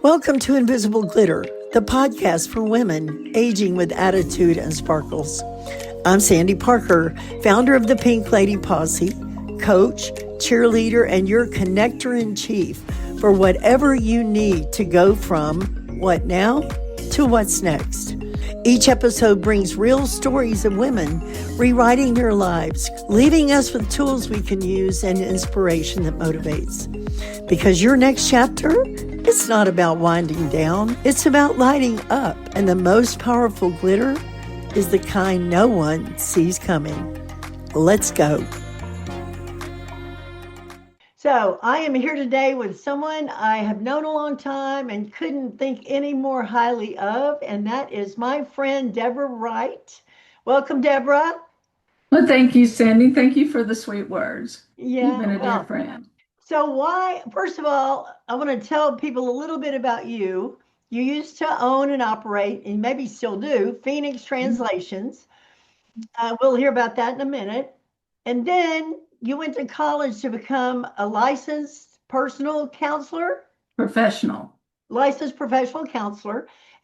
Welcome to Invisible Glitter, the podcast for women aging with attitude and sparkles. I'm Sandy Parker, founder of the Pink Lady Posse, coach, cheerleader, and your connector in chief for whatever you need to go from what now to what's next. Each episode brings real stories of women rewriting their lives, leaving us with tools we can use and inspiration that motivates. Because your next chapter, it's not about winding down, it's about lighting up. And the most powerful glitter is the kind no one sees coming. Let's go. So I am here today with someone I have known a long time and couldn't think any more highly of, and that is my friend, Deborah Wright. Welcome, Deborah. Well, thank you, Sandy. Thank you for the sweet words. Yeah, You've been a dear friend. So first of all, I want to tell people a little bit about you. You used to own and operate, and maybe still do, Phoenix Translations. We'll hear about that in a minute. And then you went to college to become a licensed professional counselor.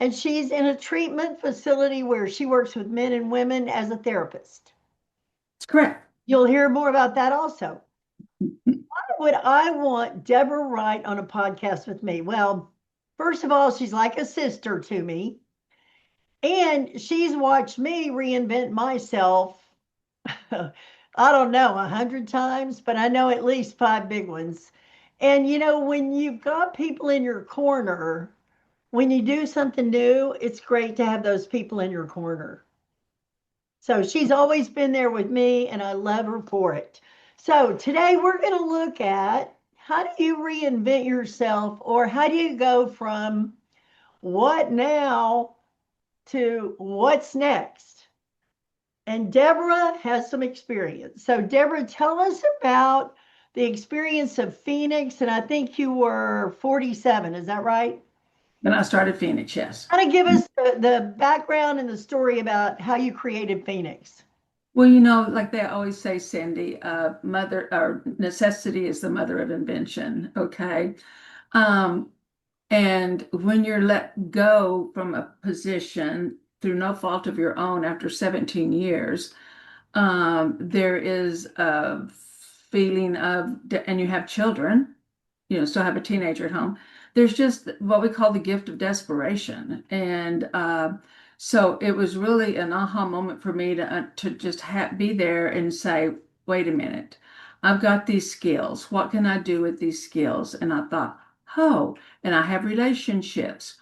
And she's in a treatment facility where she works with men and women as a therapist. That's correct. You'll hear more about that also. Why would I want Deborah Wright on a podcast with me? Well, first of all, she's like a sister to me. And she's watched me reinvent myself, I don't know, 100 times, but I know at least 5 big ones. And you know, when you've got people in your corner, when you do something new, it's great to have those people in your corner. So she's always been there with me, and I love her for it. So today we're going to look at how do you reinvent yourself, or how do you go from what now to what's next? And Deborah has some experience. So Deborah, tell us about the experience of Phoenix. And I think you were 47, is that right? When I started Phoenix, yes. Kind of give us the background and the story about how you created Phoenix. Well, you know, like they always say, Sandy, mother or necessity is the mother of invention. Okay. And when you're let go from a position through no fault of your own after 17 years, there is a feeling of, and you have children, you know, still have a teenager at home. There's just what we call the gift of desperation. And so it was really an aha moment for me to just be there and say, wait a minute, I've got these skills. What can I do with these skills? And I thought, oh, and I have relationships.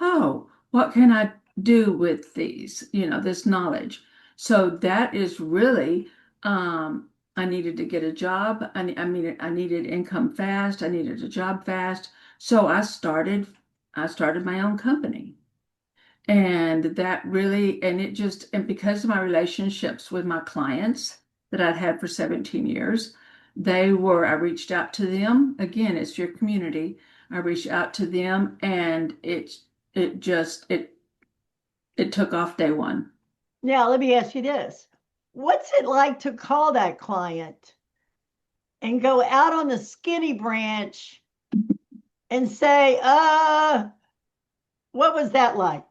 Oh, what can I do with these, this knowledge? So that is really, I needed to get a job. I needed income fast. I needed a job fast. So I started my own company. And that really, and because of my relationships with my clients that I'd had for 17 years, I reached out to them. Again, it's your community. I reached out to them, and it took off day one. Now, let me ask you this. What's it like to call that client and go out on the skinny branch and say, what was that like?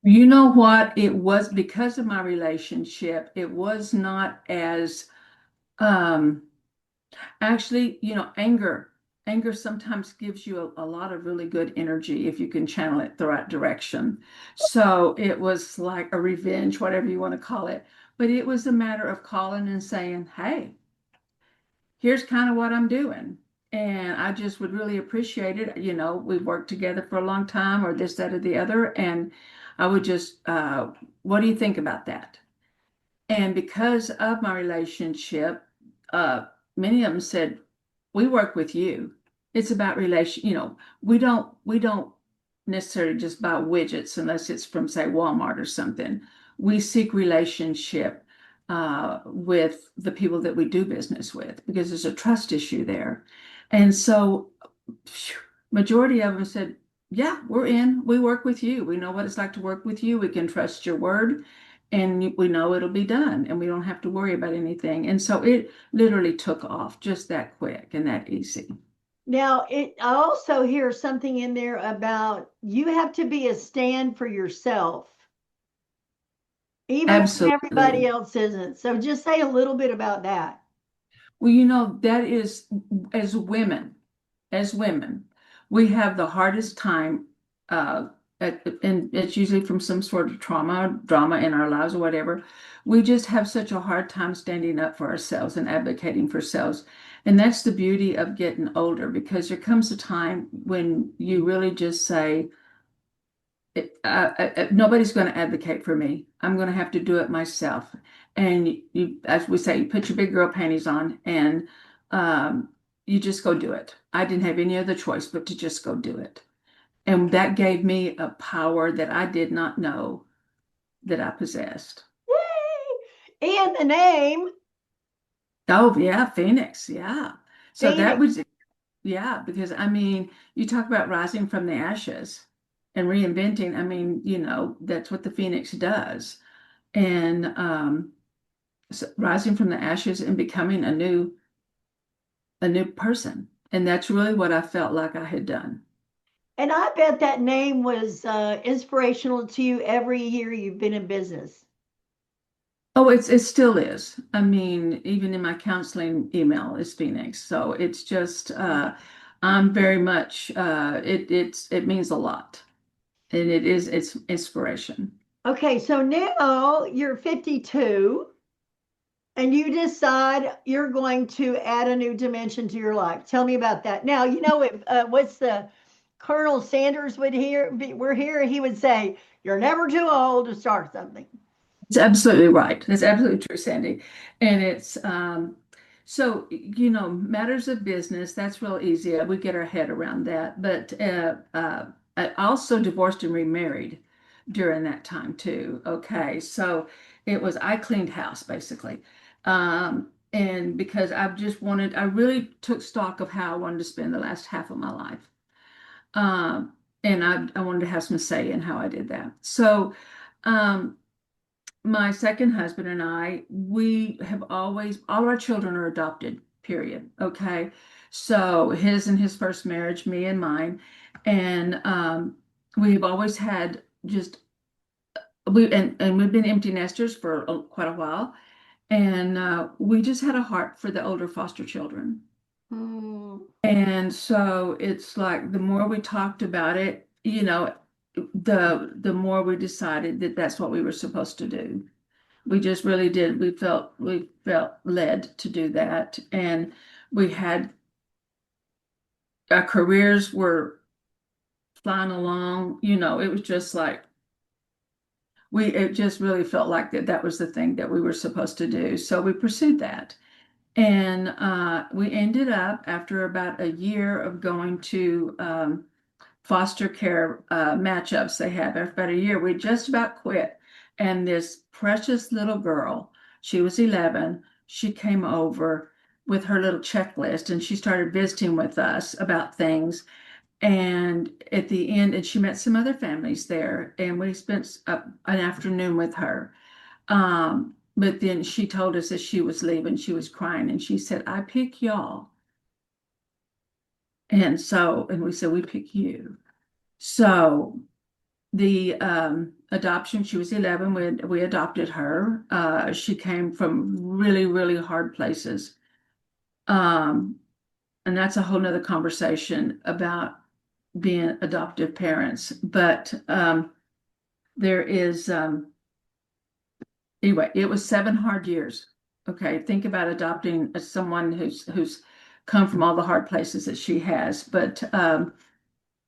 You know what? It was because of my relationship. It was not as, actually, anger. Anger sometimes gives you a lot of really good energy if you can channel it the right direction. So it was like a revenge, whatever you want to call it. But it was a matter of calling and saying, hey, here's kind of what I'm doing. And I just would really appreciate it. We've worked together for a long time, or this, that, or the other. And I would just, what do you think about that? And because of my relationship, many of them said, we work with you. It's about relation. We don't necessarily just buy widgets unless it's from, say, Walmart or something. We seek relationship with the people that we do business with, because there's a trust issue there. And so majority of them said, yeah, we're in. We work with you. We know what it's like to work with you. We can trust your word, and we know it'll be done, and we don't have to worry about anything. And so it literally took off just that quick and that easy. Now, I also hear something in there about you have to be a stand for yourself, even when everybody Absolutely. else isn't. So just say a little bit about that. Well, that is, as women, as women, we have the hardest time, uh, and it's usually from some sort of trauma, drama in our lives or whatever. We just have such a hard time standing up for ourselves and advocating for ourselves. And that's the beauty of getting older, because there comes a time when you really just say, nobody's going to advocate for me. I'm going to have to do it myself. And you, as we say, you put your big girl panties on and um, you just go do it. I didn't have any other choice but to just go do it. And that gave me a power that I did not know that I possessed. Yay! And the name, Oh, yeah, Phoenix. Yeah. So that Phoenix. was, yeah, because I mean, you talk about rising from the ashes and reinventing. I mean, that's what the Phoenix does. And rising from the ashes and becoming a new person. And that's really what I felt like I had done. And I bet that name was inspirational to you every year you've been in business. Oh, it still is. I mean, even in my counseling email is Phoenix. So it's just I'm very much it means a lot. And it's inspiration. Okay, so now you're 52 and you decide you're going to add a new dimension to your life. Tell me about that. Now, if what's the Colonel Sanders would we're here, he would say, "You're never too old to start something." It's absolutely right. That's absolutely true, Sandy. And it's so matters of business, that's real easy. We get our head around that. But I also divorced and remarried during that time too. Okay. So I cleaned house basically. And because I really took stock of how I wanted to spend the last half of my life. And I wanted to have some say in how I did that. So, um, my second husband and I, we have always, all our children are adopted, period. Okay. So his and his first marriage, me and mine. And we've always had and we've been empty nesters for quite a while. And we just had a heart for the older foster children. Hmm. And so it's like the more we talked about it, the more we decided that that's what we were supposed to do. We just really did. We felt led to do that. And we had our careers were flying along. It was just like it just really felt like that was the thing that we were supposed to do. So we pursued that. And we ended up after about a year of going to foster care matchups they have after about a year. We just about quit. And this precious little girl, she was 11, she came over with her little checklist and she started visiting with us about things. And at the end, and she met some other families there, and we spent an afternoon with her. But then she told us that she was leaving, she was crying, and she said, I pick y'all. And we said, we pick you. So the adoption, she was 11, we adopted her. She came from really, really hard places. Um, and that's a whole nother conversation about being adoptive parents. But there is, anyway, it was 7 hard years. Okay, think about adopting someone who's come from all the hard places that she has. But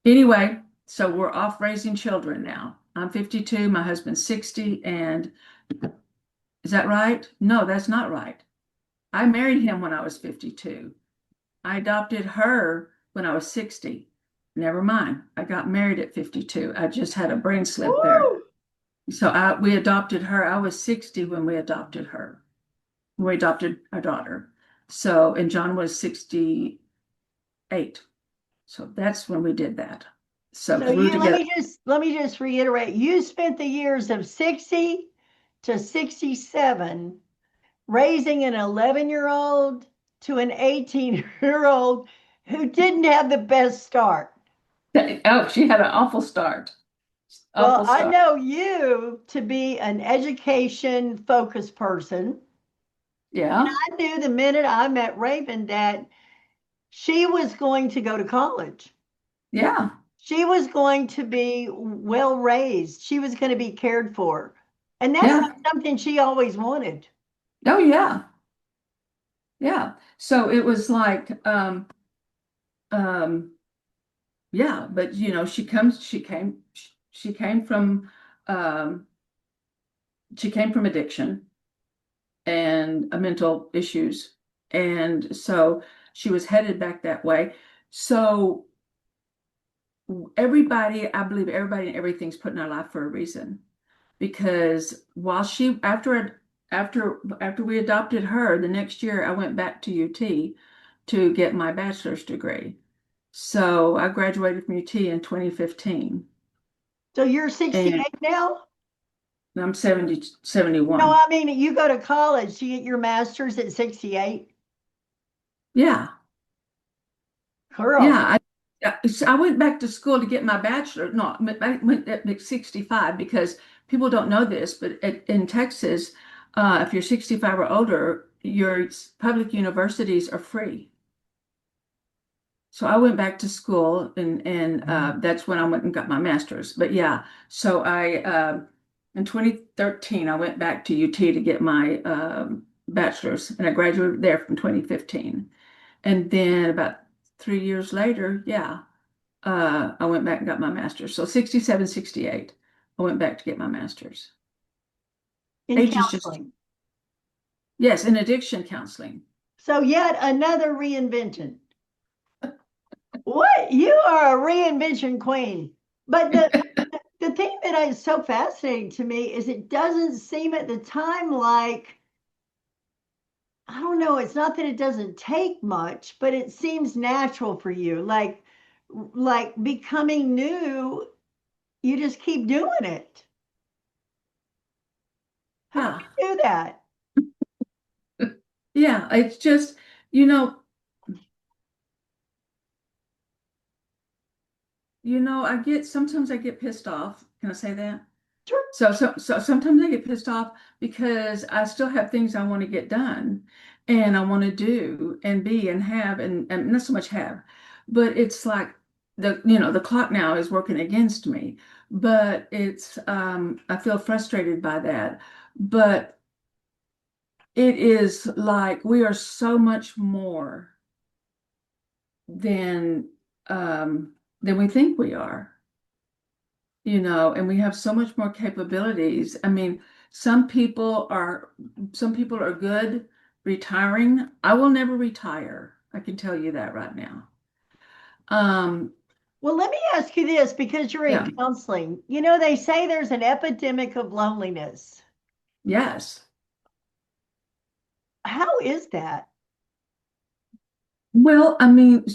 anyway, so we're off raising children now. I'm 52, my husband's 60, and is that right? No, that's not right. I married him when I was 52. I adopted her when I was 60. Never mind. I got married at 52. I just had a brain slip there. Woo! So we adopted her. I was 60 when we adopted her. We adopted our daughter. So, and John was 68. So that's when we did that. So, So because we were you together. let me just reiterate. You spent the years of 60 to 67 raising an 11-year-old to an 18-year-old who didn't have the best start. Oh, she had an awful start. Well, Awful I start. know you to be an education focused person. Yeah. I knew the minute I met Raven that she was going to go to college. Yeah. She was going to be well raised. She was going to be cared for. And that's Yeah. not something she always wanted. Oh, yeah. Yeah. So it was like, um, yeah, but she came from, um, she came from addiction and mental issues. And so she was headed back that way. So everybody, I believe everybody and everything's put in our life for a reason. Because while she, after we adopted her, the next year I went back to UT to get my bachelor's degree. So I graduated from UT in 2015 So you're and 68 now? I'm 70, No, 71. I mean, you go to college to get your master's at 68. Yeah. Girl, Yeah, I went back to school to get my bachelor. No, I went at 65 because people don't know this, but in Texas, if you're 65 or older, your public universities are free. So I went back to school and that's when I went and got my master's. But yeah, so I in 2013 I went back to UT to get my bachelor's and I graduated there from 2015. And then about 3 years later, yeah, I went back and got my master's. So 67, 68, I went back to get my master's. in Age is just, counseling. yes, in addiction counseling. So yet another reinvention. What? You are a reinvention queen. But the thing that is so fascinating to me is it doesn't seem at the time like, I don't know, it's not that it doesn't take much, but it seems natural for you. Like becoming new, you just keep doing it. How do Yeah. you do that? Yeah, it's just, you know, sometimes I get pissed off. Can I say that? Sure. So sometimes I get pissed off because I still have things I want to get done and I want to do and be and have and not so much have, but it's like the clock now is working against me. But it's I feel frustrated by that. But it is like we are so much more than than we think we are. And we have so much more capabilities. I mean, some people are some people are good retiring. I will never retire. I can tell you that right now. Um, Well, let me ask you this because you're in yeah, counseling. You know, they say there's an epidemic of loneliness. yes. How is that? Well, I mean,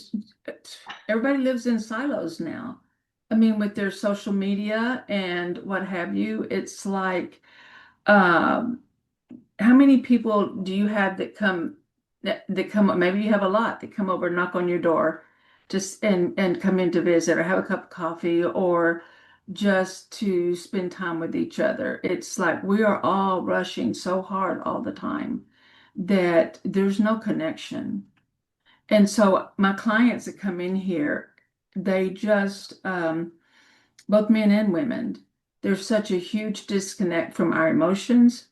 everybody lives in silos now. I mean, with their social media and what have you, it's like um how many people do you have that come maybe you have a lot that come over and knock on your door just and come in to visit or have a cup of coffee or just to spend time with each other. It's like we are all rushing so hard all the time that there's no connection. And so my clients that come in here, they just both men and women, there's such a huge disconnect from our emotions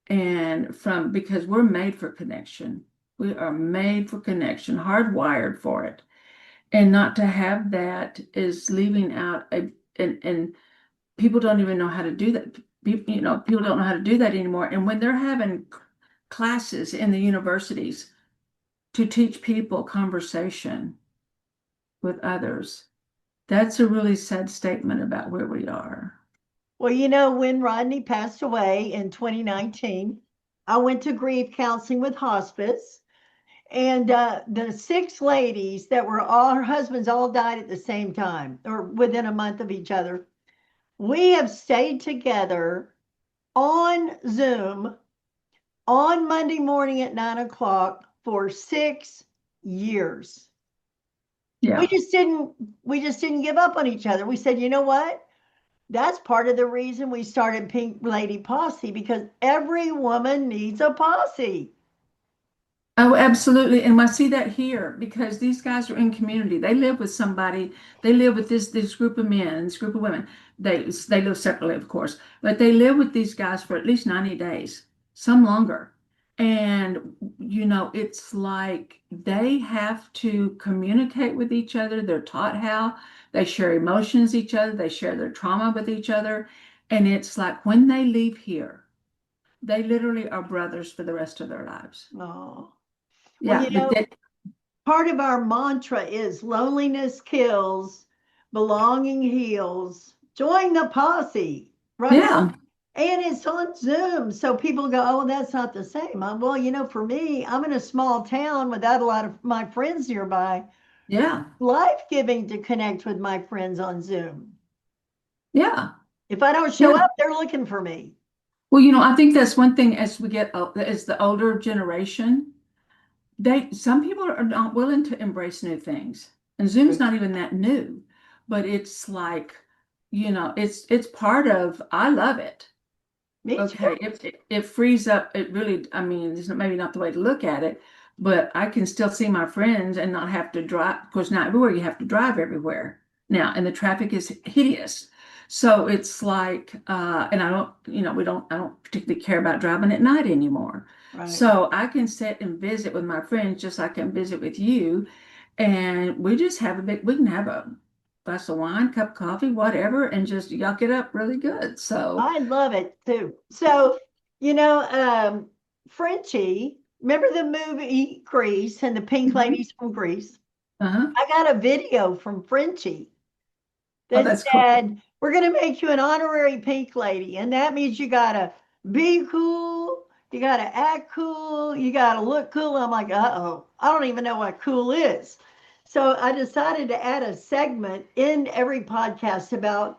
and from because we're made for connection. We are made for connection, hardwired for it. And not to have that is leaving out and people don't even know how to do that. People don't know how to do that anymore. And when they're having classes in the universities to teach people conversation with others, that's a really sad statement about where we are. Well, you know, when Rodney passed away in 2019, I went to grief counseling with hospice, and the six ladies that were all her husbands all died at the same time or within a month of each other. We have stayed together on Zoom on Monday morning at 9 o'clock for 6 years. Yeah. We just didn't give up on each other. We said, you know what? That's part of the reason we started Pink Lady Posse, because every woman needs a posse. Oh, absolutely. And I see that here because these guys are in community. They live with somebody. They live with this group of men, this group of women. They live separately, of course, but they live with these guys for at least 90 days, some longer. And it's like they have to communicate with each other. They're taught how. They share emotions with each other. They share their trauma with each other. And it's like when they leave here, they literally are brothers for the rest of their lives. Oh, well, Yeah, but that, part of our mantra is loneliness kills, belonging heals. Join the posse, right? yeah, And it's on Zoom. So people go, oh, that's not the same. Well, for me, I'm in a small town without a lot of my friends nearby. yeah, Life-giving to connect with my friends on Zoom. yeah, If I don't show yeah. up, they're looking for me. Well, I think that's one thing as we get as the older generation, some people are not willing to embrace new things. And Zoom's not even that new, but it's like, it's part of, I love it. Me too. Okay, it frees up, it really, I mean, it's maybe not the way to look at it, but I can still see my friends and not have to drive. Of course, not everywhere you have to drive everywhere now, and the traffic is hideous. So it's like, and I don't particularly care about driving at night anymore. Right. So I can sit and visit with my friends just like I can visit with you, and we can have a glass of wine, cup of coffee, whatever, and just yuck it up really good. So. I love it too. So, Frenchie, remember the movie Grease and the pink Mhm. ladies from Greece? Uh-huh. I got a video from Frenchie Oh, that that's cool. said, we're going to make you an honorary pink lady. And that means you got to be cool. You got to act cool. You got to look cool. I'm like, uh-oh, I don't even know what cool is. So I decided to add a segment in every podcast about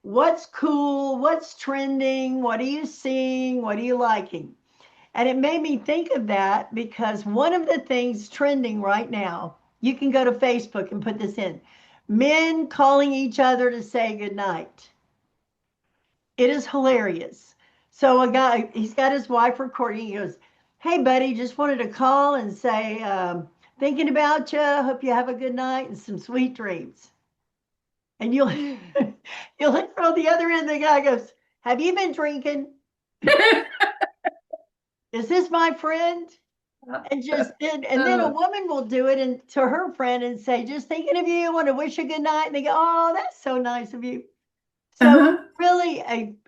what's cool, what's trending, what are you seeing, what are you liking? And it made me think of that because one of the things trending right now, you can go to Facebook and put this in, men calling each other to say goodnight. It is hilarious. So a guy, he's got his wife recording. He goes, "Hey, buddy, just wanted to call and say, thinking about you. Hope you have a good night and some sweet dreams." And you'll you'll hear on the other end, the guy goes, "Have you been drinking? Is this my friend?" And then a Uh, woman will do it and to her friend and say, "Just thinking of you, want to wish you good night." And they go, "Oh, that's so nice of you." So uh-huh. really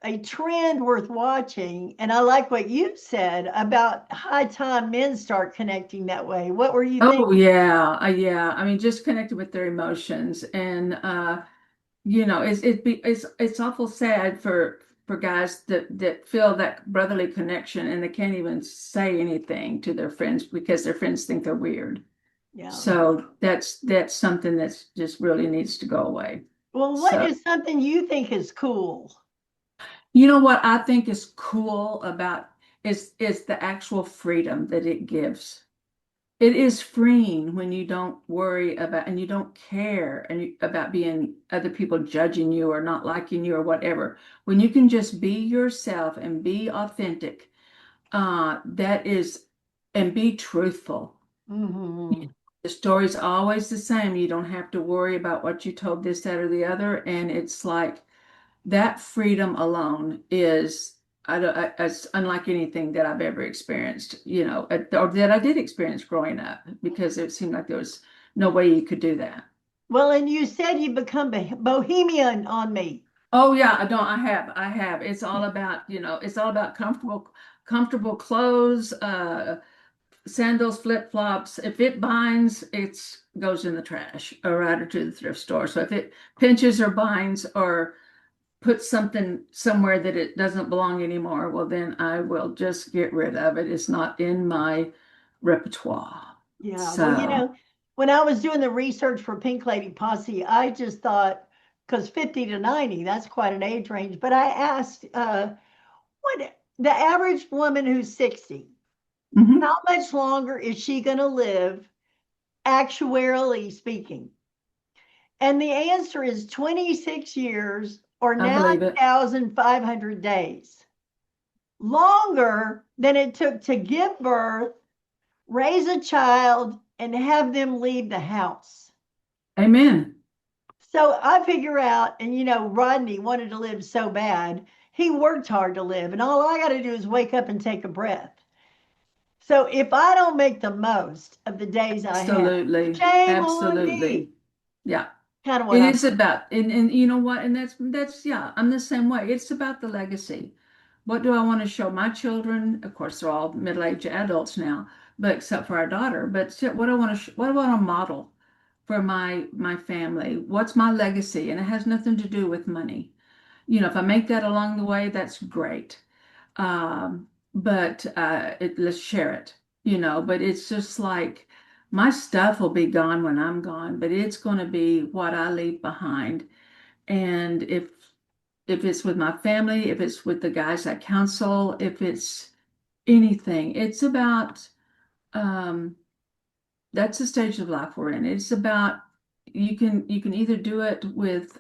a trend worth watching. And I like what you said about high time men start connecting that way. What were you thinking? Oh yeah, yeah. I mean, just connected with their emotions, and it's awful sad for guys that feel that brotherly connection, and they can't even say anything to their friends because their friends think they're weird. Yeah. So that's something that's just really needs to go away. Well, what So. is something you think is cool? You know what I think is cool about is the actual freedom that it gives. It is freeing when you don't worry about and you don't care about being other people judging you or not liking you or whatever. When you can just be yourself and be authentic, that is, and be truthful. Hmm. The story's always the same. You don't have to worry about what you told this, that, or the other. And it's like that freedom alone is it's unlike anything that I've ever experienced, or that I did experience growing up, because it seemed like there was no way you could do that. Well, and you said you become bohemian on me. Oh yeah, I have. It's all about comfortable clothes, sandals, flip-flops. If it binds, it goes in the trash or right or to the thrift store. So if it pinches or binds or put something somewhere that it doesn't belong anymore, well, then I will just get rid of it. It's not in my repertoire. Yeah. Well, So, when I was doing the research for Pink Lady Posse, I just thought, because 50 to 90, that's quite an age range. But I asked, what the average woman who's 60, mhm. how much longer is she going to live, actuarially speaking? And the answer is 26 years or I believe it. 9,500 days. Longer than it took to give birth, raise a child, and have them leave the house. Amen. So I figure out, and Rodney wanted to live so bad. He worked hard to live, and all I got to do is wake up and take a breath. So if I don't make the most of the days I have, Absolutely. shame on Absolutely. me. Yeah. Kind of what It I'm. is about, and you know what? And that's, yeah, I'm the same way. It's about the legacy. What do I want to show my children? Of course, they're all middle-aged adults now, but except for our daughter. But what do I want to, what do I want to model for my family? What's my legacy? And it has nothing to do with money. If I make that along the way, that's great. But let's share it, but it's just like my stuff will be gone when I'm gone, but it's going to be what I leave behind. And if it's with my family, if it's with the guys I counsel, if it's anything, it's about that's the stage of life we're in. It's about you can either do it with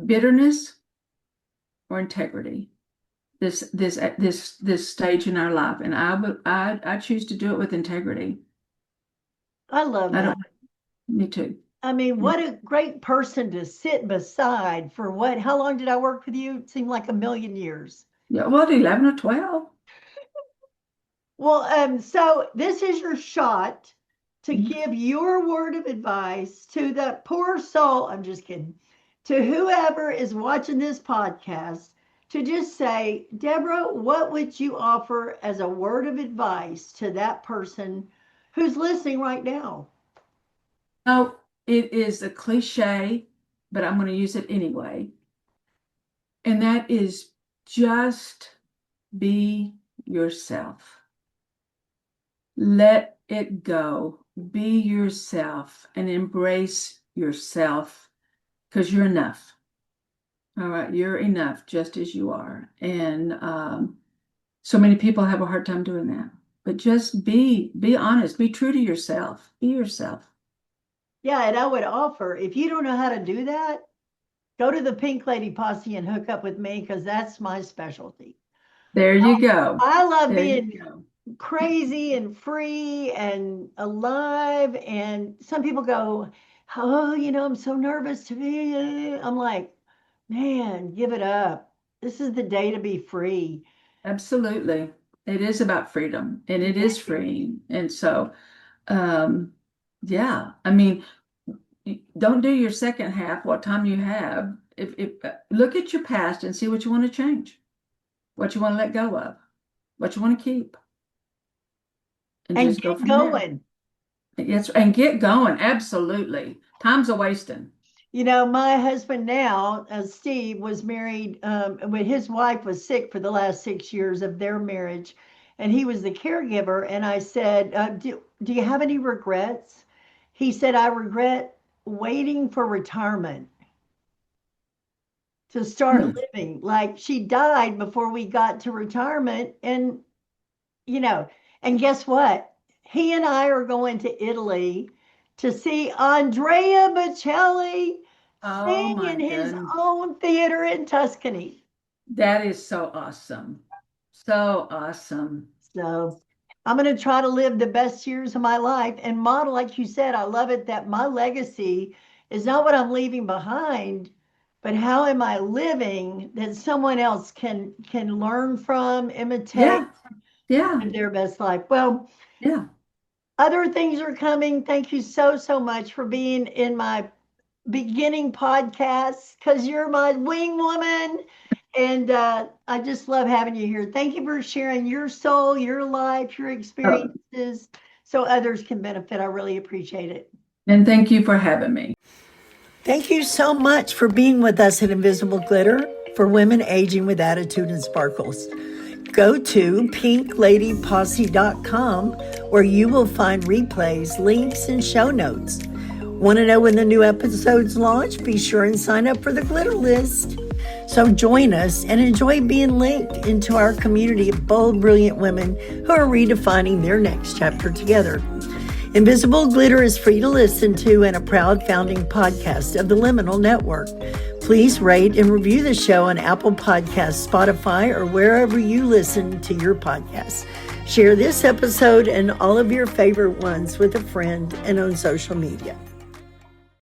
bitterness or integrity. This stage in our life, and I choose to do it with integrity. I love I that. don't. Me too. I mean, what a great person to sit beside for what? How long did I work with you? It seemed like a million years. Yeah, what, 11 or 12? Well, so this is your shot to Mhm. give your word of advice to that poor soul. I'm just kidding. To whoever is watching this podcast, to just say, Deborah, what would you offer as a word of advice to that person who's listening right now? No, it is a cliche, but I'm going to use it anyway. And that is just be yourself. Let it go. Be yourself and embrace yourself because you're enough. All right, you're enough just as you are. And so many people have a hard time doing that. But just be honest, be true to yourself. Be yourself. Yeah, and I would offer, if you don't know how to do that, go to the Pink Lady Posse and hook up with me because that's my specialty. There you go. I love There you being go. crazy and free and alive. And some people go, oh, I'm so nervous to be. I'm like, man, give it up. This is the day to be free. Absolutely. It is about freedom and it is freeing. And so, um, yeah, I mean, don't do your second half, what time you have. If look at your past and see what you want to change, what you want to let go of, what you want to keep, and And just go get from there. going. Yes, and get going. Absolutely. Time's a wasting. My husband now, Steve, was married when his wife was sick for the last 6 years of their marriage, and he was the caregiver. And I said, do you have any regrets? He said, I regret waiting for retirement to start Hmm. living. Like she died before we got to retirement. You know, and guess what? He and I are going to Italy to see Andrea Bocelli Oh sing my in his goodness. own theater in Tuscany. That is so awesome. So awesome. So I'm going to try to live the best years of my life and model, like you said. I love it that my legacy is not what I'm leaving behind, but how am I living that someone else can learn from, imitate, Yeah. Yeah. live their best life. Well, Yeah. other things are coming. Thank you so much for being in my beginning podcast because you're my wing woman. And I just love having you here. Thank you for sharing your soul, your life, your Oh, experiences so others can benefit. I really appreciate it. and thank you for having me. Thank you so much for being with us at Invisible Glitter for women aging with attitude and sparkles. Go to pinkladyposse.com where you will find replays, links, and show notes. Want to know when the new episodes launch? Be sure and sign up for the glitter list. So join us and enjoy being linked into our community of bold, brilliant women who are redefining their next chapter together. Invisible Glitter is free to listen to and a proud founding podcast of the Liminal Network. Please rate and review the show on Apple Podcasts, Spotify, or wherever you listen to your podcasts. Share this episode and all of your favorite ones with a friend and on social media.